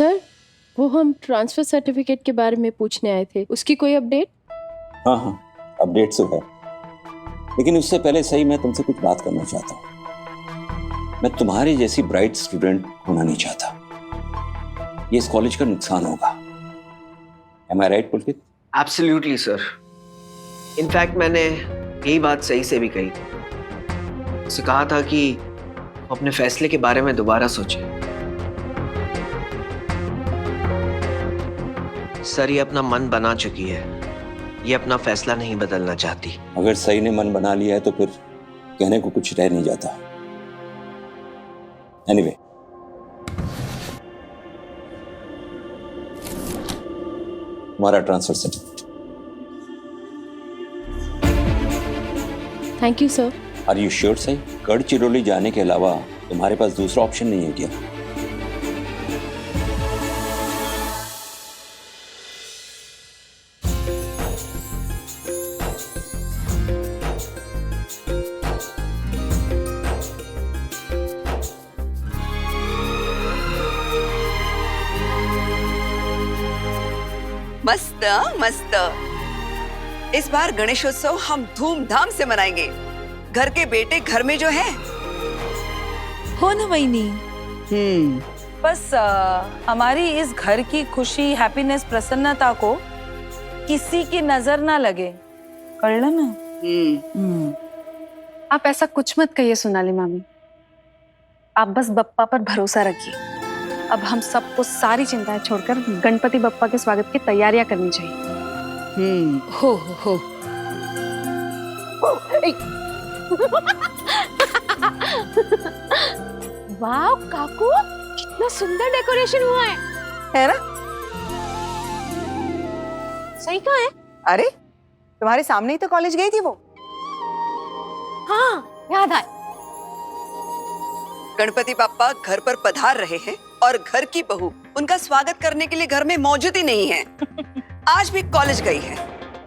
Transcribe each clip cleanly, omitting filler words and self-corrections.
Sir, वो हम transfer certificate के बारे में पूछने आए थे, उसकी कोई अपडेट? हाँ हाँ, अपडेट तो है, लेकिन उससे पहले सही मैं तुमसे कुछ बात करना चाहता हूँ। मैं तुम्हारी जैसी ब्राइट स्टूडेंट होना नहीं चाहता। ये इस कॉलेज का नुकसान होगा। Am I right, Pulkit? Absolutely sir. In fact मैंने यही बात सही से भी कही थी। उसे कहा था कि वो अपने फैसले के बारे में दोबारा सोचे। सर, ये अपना मन बना चुकी है, ये अपना फैसला नहीं बदलना चाहती। अगर सही ने मन बना लिया है तो फिर कहने को कुछ रह नहीं जाता। एनीवे, तुम्हारा transfer certificate. Thank you sir. Are you sure सही? गढ़चिरौली जाने के अलावा तुम्हारे पास दूसरा ऑप्शन नहीं है क्या? मस्त मस्त। इस बार गणेशोत्सव हम धूमधाम से मनाएंगे। घर के बेटे घर में जो है। हो ना वहीनी। बस हमारी इस घर की खुशी, हैप्पीनेस, प्रसन्नता को किसी की नजर ना लगे, कळलं ना? आप ऐसा कुछ मत कहिए सोनाली मामी। आप बस बप्पा पर भरोसा रखिए। अब हम सबको सारी चिंताएं छोड़कर गणपति बप्पा के स्वागत की तैयारियां करनी चाहिए। हो वाह काकू, कितना सुंदर डेकोरेशन हुआ है ना? सही कहा है। अरे तुम्हारे सामने ही तो कॉलेज गई थी वो। हाँ, याद आया। गणपति बप्पा घर पर पधार रहे हैं और घर की बहू उनका स्वागत करने के लिए घर में मौजूद ही नहीं है। आज भी कॉलेज गई है।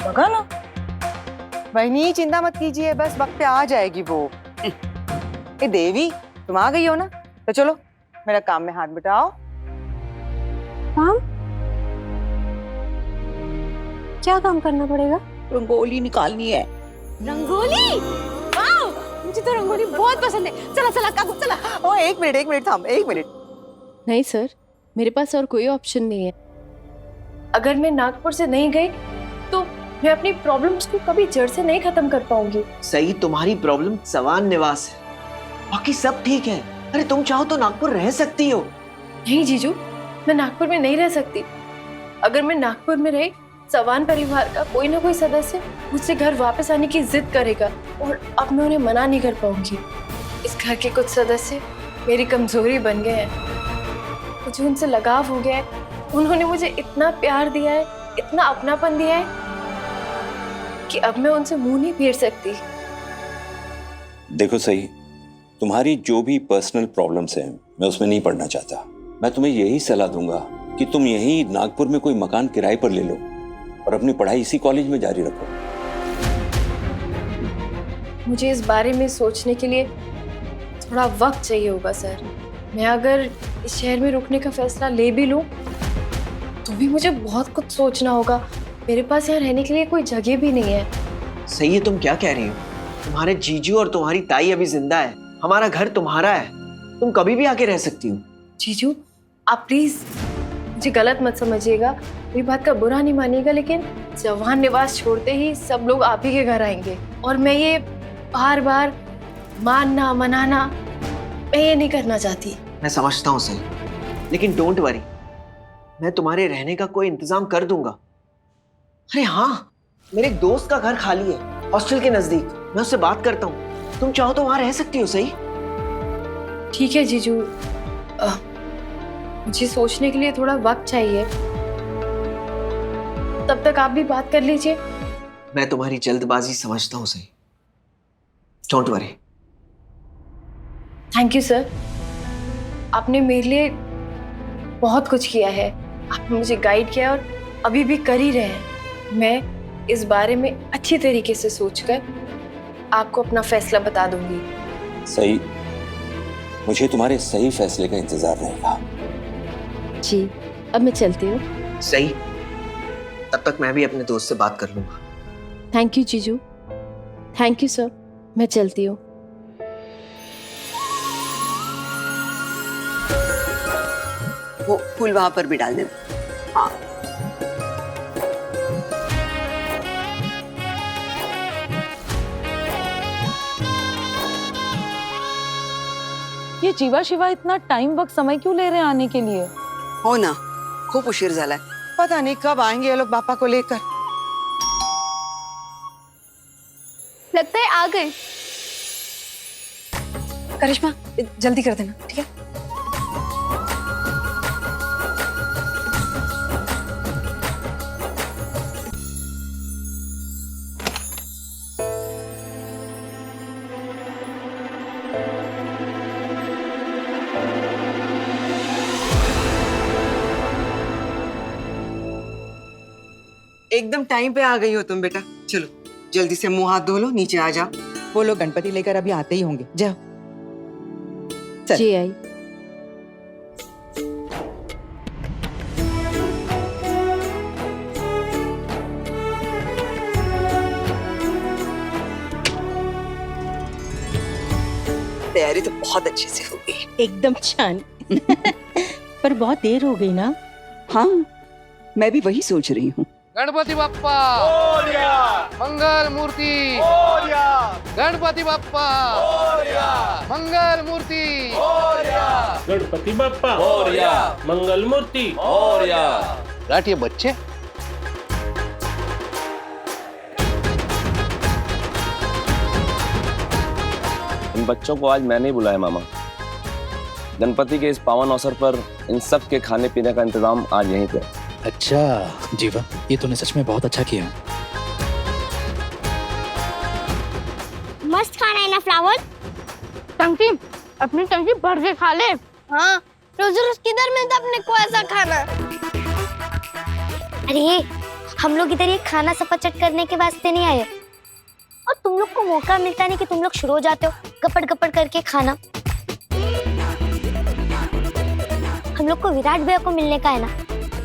बघा ना। बहनी चिंता मत कीजिए, बस वक्त पे आ जाएगी वो। ए देवी, तुम आ गई हो ना, तो चलो मेरा काम में हाथ बटाओ। काम? क्या काम करना पड़ेगा? रंगोली निकालनी है। रंगोली? वाह, मुझे तो रंगोली बहुत पसंद है। चला चला काकू चला। ओ एक मिनट थाम, एक मिनट। नहीं सर, मेरे पास और कोई ऑप्शन नहीं है। अगर मैं नागपुर से नहीं गई तो मैं अपनी प्रॉब्लम्स को कभी जड़ से नहीं खत्म कर पाऊंगी। सही, तुम्हारी प्रॉब्लम सवान निवास है, बाकी सब ठीक है। अरे तुम चाहो तो नागपुर रह सकती हो। नहीं जीजू, मैं नागपुर में नहीं रह सकती। अगर मैं नागपुर में रही, सवान परिवार का कोई ना कोई सदस्य मुझसे घर वापस आने की जिद करेगा और अब मैं उन्हें मना नहीं कर पाऊंगी। इस घर के कुछ सदस्य मेरी कमजोरी बन गए हैं। मुझे उनसे लगाव हो गया है। उन्होंने मुझे इतना प्यार दिया है, इतना अपनापन दिया है कि अब मैं उनसे मुंह नहीं फेर सकती। देखो सही, तुम्हारी जो भी पर्सनल प्रॉब्लम्स हैं मैं उसमें नहीं पड़ना चाहता। मैं तुम्हें यही सलाह दूंगा कि तुम यहीं नागपुर में कोई मकान किराए पर ले लो और अपनी पढ़ाई इसी कॉलेज में जारी रखो। मुझे इस बारे में सोचने के लिए थोड़ा वक्त चाहिए होगा सर। मैं अगर इस शहर में रुकने का फैसला ले भी लूं तो भी मुझे बहुत कुछ सोचना होगा। मेरे पास यहाँ रहने के लिए कोई जगह भी नहीं है। सही है, तुम क्या कह रही हो? तुम्हारे जीजू और तुम्हारी ताई अभी जिंदा है। हमारा घर तुम्हारा है, तुम कभी भी आके रह सकती हो। जीजू, आप प्लीज मुझे गलत मत समझिएगा, मेरी बात का बुरा नहीं मानिएगा, लेकिन जवान निवास छोड़ते ही सब लोग आप ही के घर आएंगे और मैं ये बार बार मानना मनाना मैं ये नहीं करना चाहती। मैं समझता हूँ सही, लेकिन डोंट वरी, मैं तुम्हारे रहने का कोई इंतजाम कर दूंगा। अरे हाँ, मेरे एक दोस्त का घर खाली है हॉस्टल के नजदीक, मैं उससे बात करता हूँ। तुम चाहो तो वहां रह सकती हो। सही? ठीक है जीजू, मुझे सोचने के लिए थोड़ा वक्त चाहिए, तब तक आप भी बात कर लीजिए। मैं तुम्हारी जल्दबाजी समझता हूँ सही, don't worry. Thank you sir, आपने मेरे लिए बहुत कुछ किया है। आपने मुझे गाइड किया और अभी भी कर ही रहे हैं। मैं इस बारे में अच्छी तरीके से सोचकर आपको अपना फैसला बता दूंगी। सही, मुझे तुम्हारे सही फैसले का इंतजार रहेगा। जी, अब मैं चलती हूँ। सही, तब तक मैं भी अपने दोस्त से बात कर लूंगा। थैंक यू जीजू, थैंक यू सर, मैं चलती हूँ। वो फूल वहां पर भी डाल देना। हाँ, ये जीवा शिवा इतना टाइम वक्त समय क्यों ले रहे हैं आने के लिए? हो ना, खूप उशीर झालाय। पता नहीं कब आएंगे ये लोग पापा को लेकर। लगता है आ गए। करिश्मा जल्दी कर देना, ठीक है? एकदम टाइम पे आ गई हो तुम बेटा। चलो जल्दी से मुंह हाथ धो लो, नीचे आ जाओ। वो लोग गणपति लेकर अभी आते ही होंगे, जाओ। चल। जी आई। तैयारी तो बहुत अच्छे से हो गई। एकदम छान। पर बहुत देर हो गई ना। हाँ, मैं भी वही सोच रही हूँ। गणपति बाप्पा मंगल मूर्ति, गणपति बाप्पा मंगल मूर्ति, गणपति बाप्पा मंगल मूर्ति। बैठिए बच्चे। इन बच्चों को आज मैंने ही बुलाया मामा। गणपति के इस पावन अवसर पर इन सब के खाने पीने का इंतजाम आज यहीं पे। अच्छा जीवा, ये तूने सच में बहुत अच्छा किया। मस्त खाना है ना फ्लावर। टंकी, अपनी टंकी भर के खा ले। हाँ, रोज रोज किधर मिलता अपने को ऐसा खाना। अरे हम लोग इधर ये खाना सफाचट करने के वास्ते नहीं आए, और तुम लोग को मौका मिलता नहीं कि तुम लोग शुरू हो जाते हो गपड़ गपड़ करके खाना। हम लोग को विराट भैया को मिलने का है ना।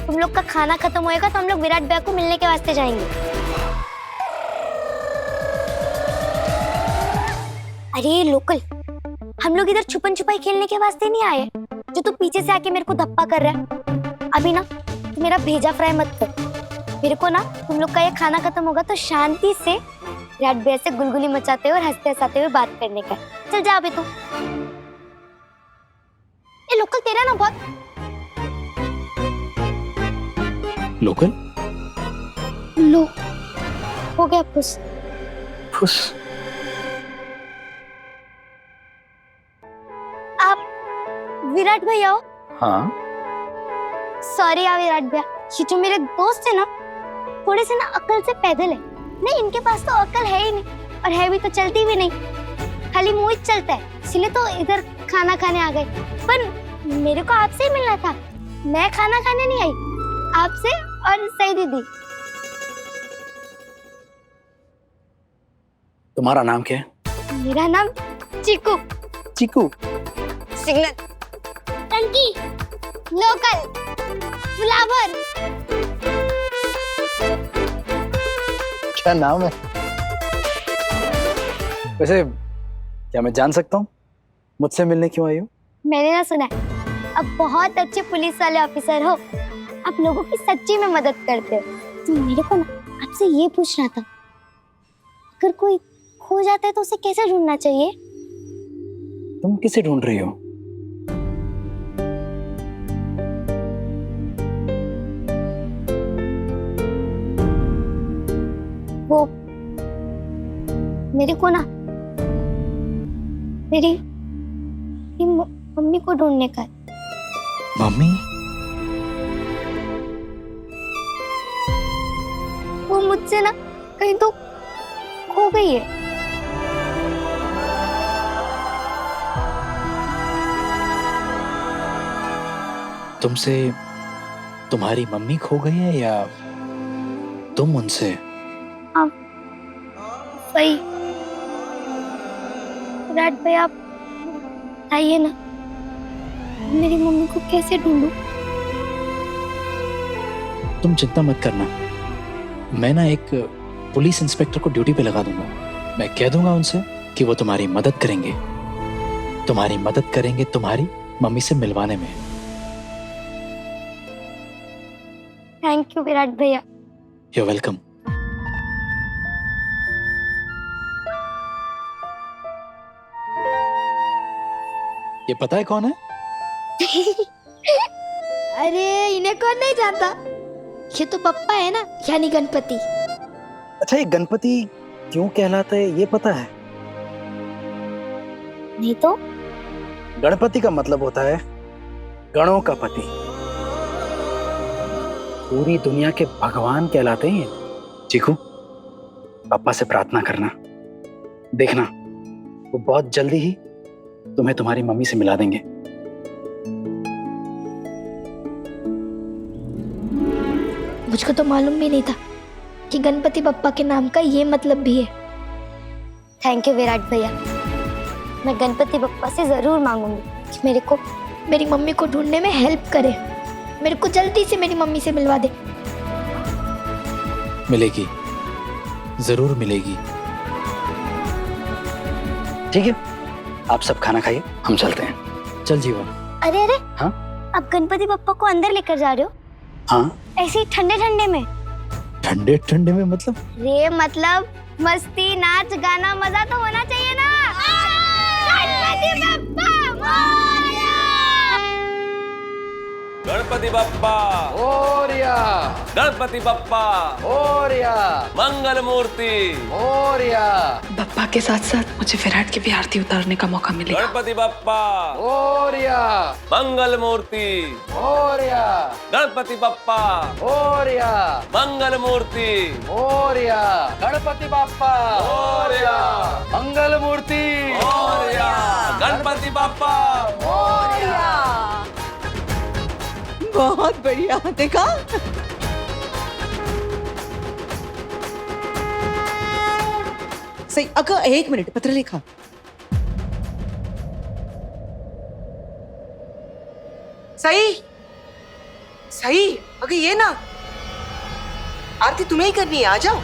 तुम लोग का खाना खत्म होएगा तो हम लोग विराट भैया को मिलने के वास्ते जाएंगे। अरे लोकल, हम लोग इधर छुपन छुपाई खेलने के वास्ते नहीं आए जो तू पीछे से आके मेरे को धप्पा कर रहा है। अभी ना तू मेरा भेजा फ्राई मत कर। मेरे को ना तुम लोग का ये खाना खत्म होगा तो शांति से विराट भैया से गुलगुली मचाते हुए और हंसते हंसाते हुए बात करने का। चल जा अभी तू। ये लोकल तेरा ना बहुत लोकल लो हो गया फुस। खुश। आप विराट भैया हो? हाँ। सॉरी यार विराट भैया, ये जो मेरे दोस्त है ना थोड़े से ना अकल से पैदल है। नहीं, इनके पास तो अकल है ही नहीं, और है भी तो चलती भी नहीं, खाली मुंह ही चलता है। इसलिए तो इधर खाना खाने आ गए। पर मेरे को आपसे ही मिलना था। मैं खाना खाने नहीं आई, आपसे और सही दीदी। तुम्हारा नाम क्या है? मेरा नाम चीकू। चीकू। सिग्नल, टंकी, लोकल, फ्लावर। क्या नाम है? वैसे क्या मैं जान सकता हूँ मुझसे मिलने क्यों आई हो? मैंने ना सुना है अब बहुत अच्छे पुलिस वाले ऑफिसर हो, आप लोगों की सच्ची में मदद करते हो। तो मेरे को ना आपसे ये पूछना था, अगर कोई खो जाता है तो उसे कैसे ढूंढना चाहिए? तुम किसे ढूंढ रही हो? वो मेरे को ना मेरी मम्मी को ढूंढने का है। मम्मी? वो मुझसे ना कहीं तो खो गई है। तुमसे तुम्हारी मम्मी खो गई है या तुम उनसे? हाँ सही। विराट भाई आप आइए ना, मेरी मम्मी को कैसे ढूंढूं? तुम चिंता मत करना, मैं ना एक पुलिस इंस्पेक्टर को ड्यूटी पे लगा दूंगा। मैं कह दूंगा उनसे कि वो तुम्हारी मदद करेंगे, तुम्हारी मम्मी से मिलवाने में। थैंक यू विराट भैया। You welcome. ये पता है कौन है? अरे इन्हें कौन नहीं जानता, ये तो पप्पा है ना, यानी गणपति। अच्छा, ये गणपति क्यों कहलाता है ये पता है? नहीं तो? गणपति का मतलब होता है गणों का पति। पूरी दुनिया के भगवान कहलाते हैं। चीकू, पापा से प्रार्थना करना, देखना वो बहुत जल्दी ही तुम्हें तुम्हारी मम्मी से मिला देंगे। मुझको तो मालूम भी नहीं था कि गणपति बप्पा के नाम का ये मतलब भी है। थैंक यू विराट भैया। मैं गणपति बप्पा से जरूर मांगूंगी कि मेरी मम्मी को ढूंढने में हेल्प करे, मेरे को जल्दी से मेरी मम्मी से मिलवा दे। मिलेगी, जरूर मिलेगी। ठीक है, आप सब खाना खाइए, हम चलते हैं। चल जीवन। अरे अरे, हाँ? आप गणपति बप्पा को अंदर लेकर जा रहे हो? हाँ। ऐसे ही ठंडे ठंडे में? ठंडे ठंडे में मतलब? रे मतलब मस्ती, नाच गाना, मजा तो होना चाहिए ना। गणपति बप्पा मोरया! गणपति बप्पा मोरया, गणपति बप्पा मोरया, मंगल मूर्ति मोरया, बप्पा के साथ साथ मुझे विराट की भी आरती उतारने का मौका मिलेगा। गणपति बप्पा मोरया, मंगल मूर्ति मोरया, गणपति बप्पा मोरया, मंगल मूर्ति मोरया, गणपति बाप्पा मोरया, मंगल मूर्ति मोरया, गणपति बप्पा मोरया। बहुत बढ़िया, देखा? सही। अगं एक मिनिट, पत्रलेखा, सही सही। अगं ये ना, आरती तुम्हें ही करनी है, आ जाओ।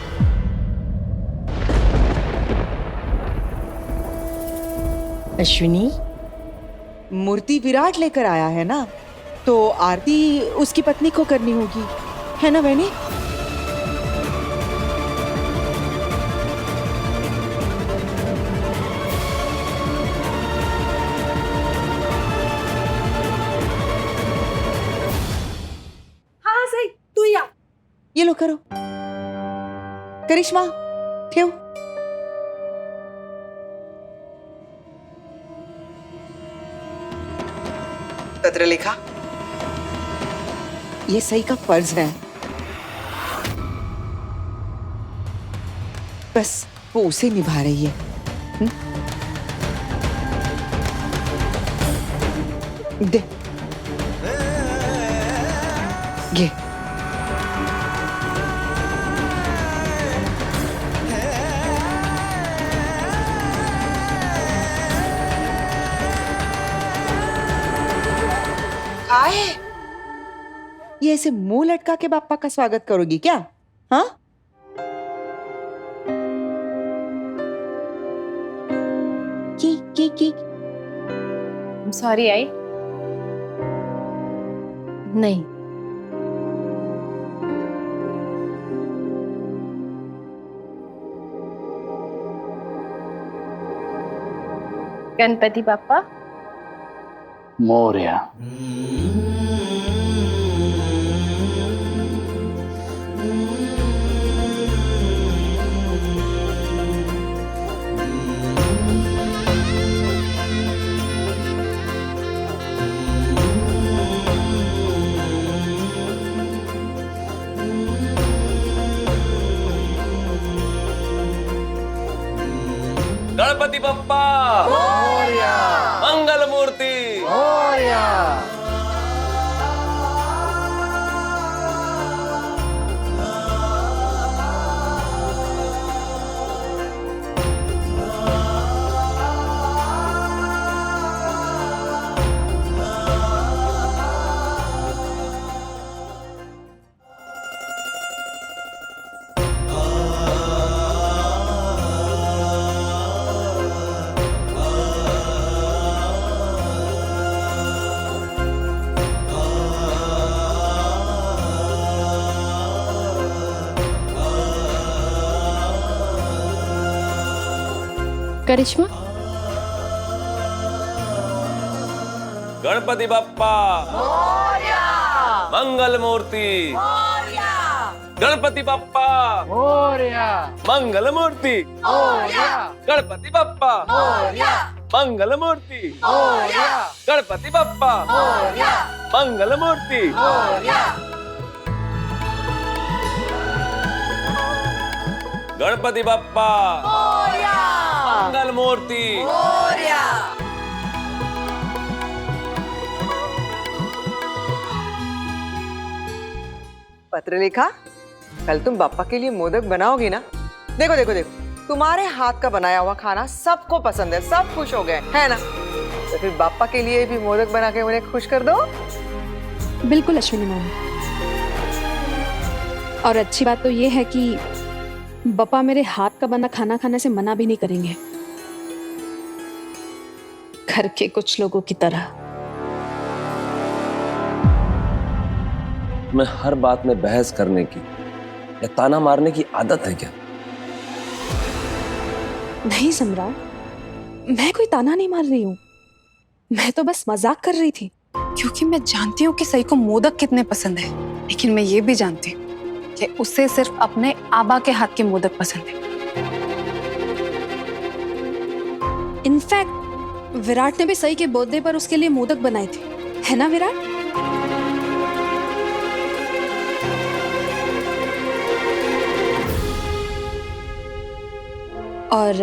अश्विनी, मूर्ति विराट लेकर आया है ना, तो आरती उसकी पत्नी को करनी होगी, है ना बहनी? हाँ सही, तू ही आ। ये लो, करो। करिश्मा, ठेव। पत्रलेखा, ये सही का फर्ज है, बस वो उसे निभा रही है। दे ये। आए, ये ऐसे मुंह लटका के बापा का स्वागत करोगी क्या? हाँ? की सॉरी आई नहीं। गणपति बाप्पा मोरया। गणपति बप्पा मोरया, मंगल मूर्ति मोरया। करिश्मा, गणपति बप्पा मोरया, मंगल मूर्ति मोरया, गणपति बप्पा मोरया, मंगल मूर्ति मोरया, गणपति बप्पा मोरया, मंगल मूर्ति मोरया, गणपति बप्पा मोरया, मंगल मूर्ति मोरया, गणपति बप्पा मोरया, मंगल मूर्ति मोरया। पत्र लिखा, कल तुम बापा के लिए मोदक बनाओगी ना? देखो देखो देखो, तुम्हारे हाथ का बनाया हुआ खाना सबको पसंद है, सब खुश हो गए, है ना? तो फिर बापा के लिए भी मोदक बना के उन्हें खुश कर दो। बिल्कुल अश्विनी मामी। और अच्छी बात तो ये है कि बप्पा मेरे हाथ का बना खाना खाने से मना भी नहीं करेंगे, घर के कुछ लोगों की तरह। मैं हर बात में बहस करने की या ताना मारने की आदत है क्या? नहीं सम्राट, मैं कोई ताना नहीं मार रही हूँ, मैं तो बस मजाक कर रही थी, क्योंकि मैं जानती हूँ कि सई को मोदक कितने पसंद है, लेकिन मैं ये भी जानती हूँ कि उसे सिर्फ अपने आबा के हाथ के मोदक पसंद है। इनफैक्ट विराट ने भी सई के बर्थडे पर उसके लिए मोदक बनाए थे, है ना विराट? और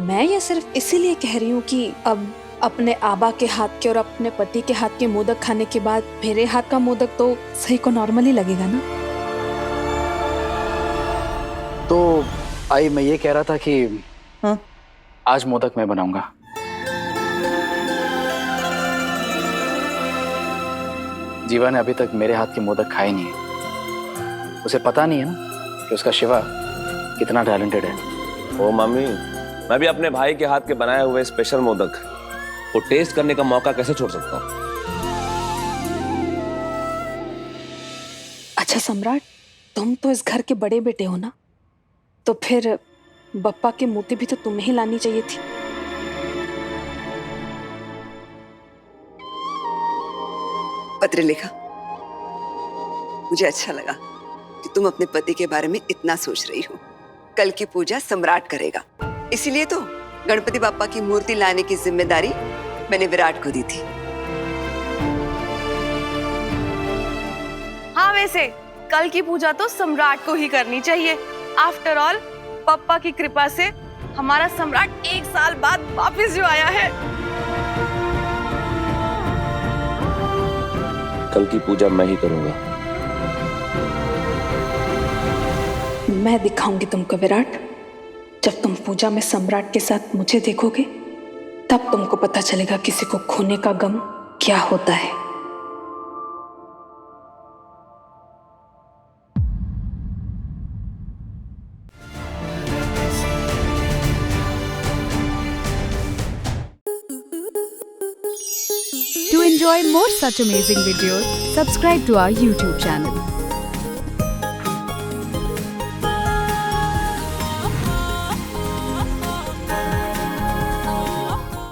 मैं ये सिर्फ इसीलिए कह रही हूँ कि अब अपने आबा के हाथ के और अपने पति के हाथ के मोदक खाने के बाद मेरे हाथ का मोदक तो सही को नॉर्मली लगेगा ना। तो आई मैं ये कह रहा था कि आज मोदक मैं बनाऊंगा। जीवा ने अभी तक मेरे हाथ के मोदक खाए नहीं है, उसे पता नहीं है ना कि उसका शिवा कितना टैलेंटेड है। ओ मम्मी, मैं भी अपने भाई के हाथ के बनाए हुए स्पेशल मोदक को टेस्ट करने का मौका कैसे छोड़ सकता हूँ? अच्छा सम्राट, तुम तो इस घर के बड़े बेटे हो ना, तो फिर बप्पा की मूर्ति भी तो तुम्हें ही लानी चाहिए थी। पत्र लिखा, मुझे अच्छा लगा कि तुम अपने पति के बारे में इतना सोच रही हो। कल की पूजा सम्राट करेगा, इसीलिए तो गणपति बाप्पा की मूर्ति लाने की जिम्मेदारी मैंने विराट को दी थी। हाँ, वैसे कल की पूजा तो सम्राट को ही करनी चाहिए। आफ्टर ऑल पप्पा की कृपा से हमारा सम्राट 1 साल बाद वापस जो आया है। कल की पूजा मैं ही करूंगा। मैं दिखाऊंगी तुमको विराट, जब तुम पूजा में सम्राट के साथ मुझे देखोगे तब तुमको पता चलेगा किसी को खोने का गम क्या होता है। To enjoy more such amazing videos, subscribe to our YouTube channel.